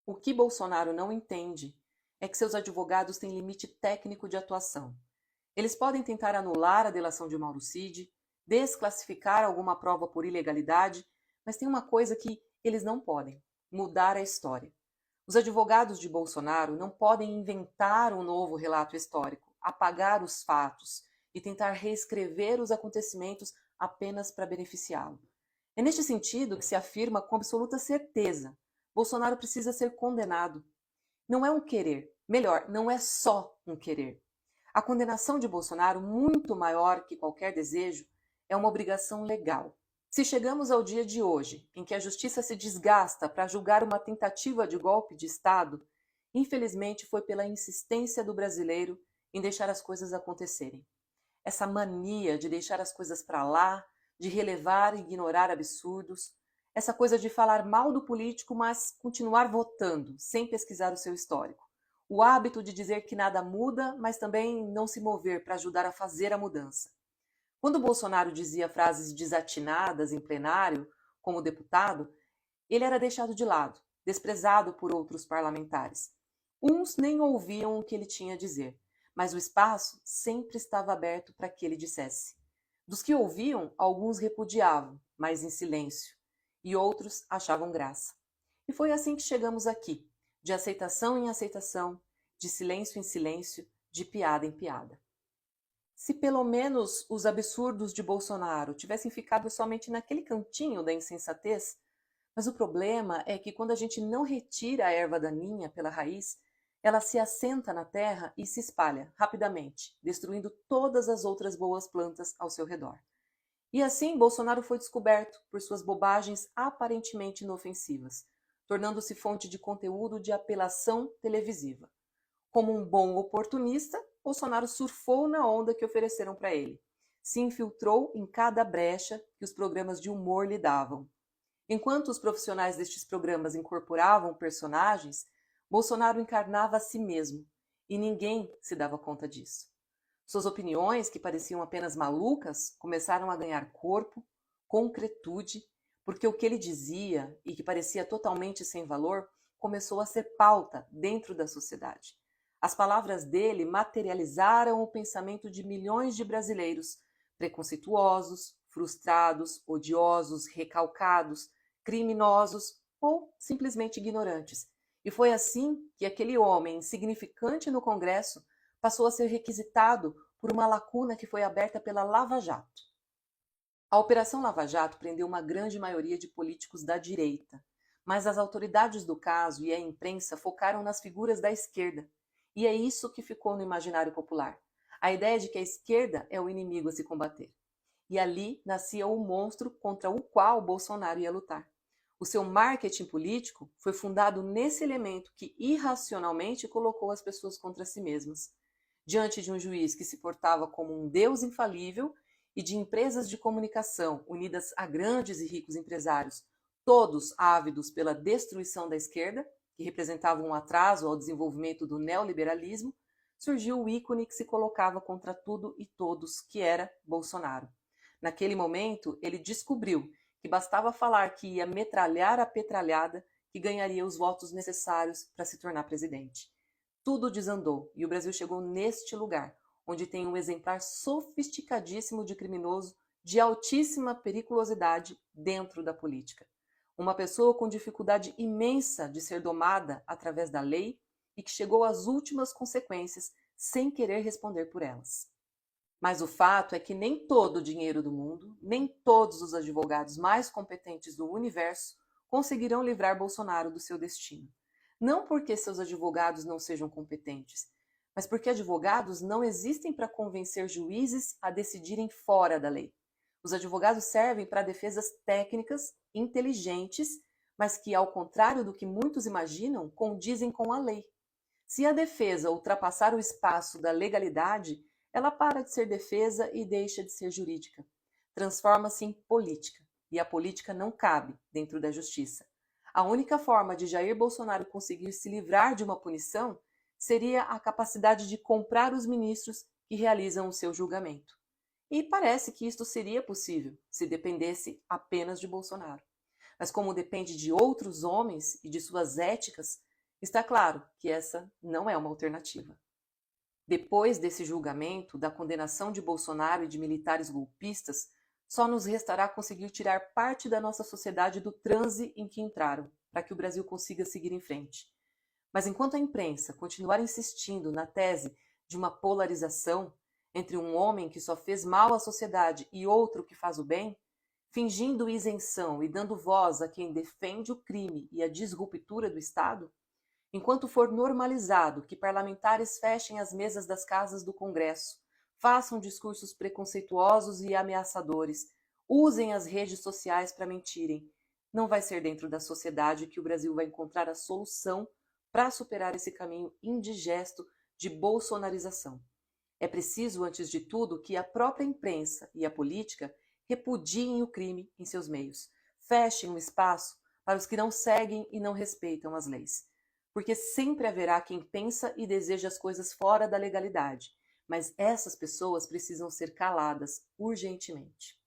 O que Bolsonaro não entende é que seus advogados têm limite técnico de atuação. Eles podem tentar anular a delação de Mauro Cid, desclassificar alguma prova por ilegalidade, mas tem uma coisa que eles não podem: mudar a história. Os advogados de Bolsonaro não podem inventar um novo relato histórico, apagar os fatos e tentar reescrever os acontecimentos apenas para beneficiá-lo. É neste sentido que se afirma com absoluta certeza: Bolsonaro precisa ser condenado. Não é um querer, melhor, não é só um querer. A condenação de Bolsonaro, muito maior que qualquer desejo, é uma obrigação legal. Se chegamos ao dia de hoje, em que a justiça se desgasta para julgar uma tentativa de golpe de Estado, infelizmente foi pela insistência do brasileiro em deixar as coisas acontecerem. Essa mania de deixar as coisas para lá, de relevar e ignorar absurdos, essa coisa de falar mal do político, mas continuar votando, sem pesquisar o seu histórico. O hábito de dizer que nada muda, mas também não se mover para ajudar a fazer a mudança. Quando Bolsonaro dizia frases desatinadas em plenário, como deputado, ele era deixado de lado, desprezado por outros parlamentares. Uns nem ouviam o que ele tinha a dizer, mas o espaço sempre estava aberto para que ele dissesse. Dos que ouviam, alguns repudiavam, mas em silêncio, e outros achavam graça. E foi assim que chegamos aqui, de aceitação em aceitação, de silêncio em silêncio, de piada em piada. Se pelo menos os absurdos de Bolsonaro tivessem ficado somente naquele cantinho da insensatez, mas o problema é que quando a gente não retira a erva daninha pela raiz, ela se assenta na terra e se espalha rapidamente, destruindo todas as outras boas plantas ao seu redor. E assim, Bolsonaro foi descoberto por suas bobagens aparentemente inofensivas, tornando-se fonte de conteúdo de apelação televisiva. Como um bom oportunista, Bolsonaro surfou na onda que ofereceram para ele. Se infiltrou em cada brecha que os programas de humor lhe davam. Enquanto os profissionais destes programas incorporavam personagens, Bolsonaro encarnava a si mesmo, e ninguém se dava conta disso. Suas opiniões, que pareciam apenas malucas, começaram a ganhar corpo, concretude, porque o que ele dizia, e que parecia totalmente sem valor, começou a ser pauta dentro da sociedade. As palavras dele materializaram o pensamento de milhões de brasileiros, preconceituosos, frustrados, odiosos, recalcados, criminosos ou simplesmente ignorantes. E foi assim que aquele homem insignificante no Congresso passou a ser requisitado por uma lacuna que foi aberta pela Lava Jato. A Operação Lava Jato prendeu uma grande maioria de políticos da direita, mas as autoridades do caso e a imprensa focaram nas figuras da esquerda. E é isso que ficou no imaginário popular. A ideia de que a esquerda é o inimigo a se combater. E ali nascia o monstro contra o qual Bolsonaro ia lutar. O seu marketing político foi fundado nesse elemento que irracionalmente colocou as pessoas contra si mesmas. Diante de um juiz que se portava como um deus infalível e de empresas de comunicação unidas a grandes e ricos empresários, todos ávidos pela destruição da esquerda, que representava um atraso ao desenvolvimento do neoliberalismo, surgiu o ícone que se colocava contra tudo e todos, que era Bolsonaro. Naquele momento, ele descobriu que bastava falar que ia metralhar a petralhada que ganharia os votos necessários para se tornar presidente. Tudo desandou e o Brasil chegou neste lugar, onde tem um exemplar sofisticadíssimo de criminoso de altíssima periculosidade dentro da política. Uma pessoa com dificuldade imensa de ser domada através da lei e que chegou às últimas consequências sem querer responder por elas. Mas o fato é que nem todo o dinheiro do mundo, nem todos os advogados mais competentes do universo conseguirão livrar Bolsonaro do seu destino. Não porque seus advogados não sejam competentes, mas porque advogados não existem para convencer juízes a decidirem fora da lei. Os advogados servem para defesas técnicas, inteligentes, mas que, ao contrário do que muitos imaginam, condizem com a lei. Se a defesa ultrapassar o espaço da legalidade, ela para de ser defesa e deixa de ser jurídica. Transforma-se em política, e a política não cabe dentro da justiça. A única forma de Jair Bolsonaro conseguir se livrar de uma punição seria a capacidade de comprar os ministros que realizam o seu julgamento. E parece que isto seria possível se dependesse apenas de Bolsonaro. Mas como depende de outros homens e de suas éticas, Está claro que essa não é uma alternativa. Depois desse julgamento, da condenação de Bolsonaro e de militares golpistas, só nos restará conseguir tirar parte da nossa sociedade do transe em que entraram, para que o Brasil consiga seguir em frente. Mas enquanto a imprensa continuar insistindo na tese de uma polarização entre um homem que só fez mal à sociedade e outro que faz o bem, fingindo isenção e dando voz a quem defende o crime e a disruptura do Estado, enquanto for normalizado que parlamentares fechem as mesas das casas do Congresso, façam discursos preconceituosos e ameaçadores, usem as redes sociais para mentirem, não vai ser dentro da sociedade que o Brasil vai encontrar a solução para superar esse caminho indigesto de bolsonarização. É preciso, antes de tudo, que a própria imprensa e a política repudiem o crime em seus meios, fechem o espaço para os que não seguem e não respeitam as leis. Porque sempre haverá quem pensa e deseja as coisas fora da legalidade, mas essas pessoas precisam ser caladas urgentemente.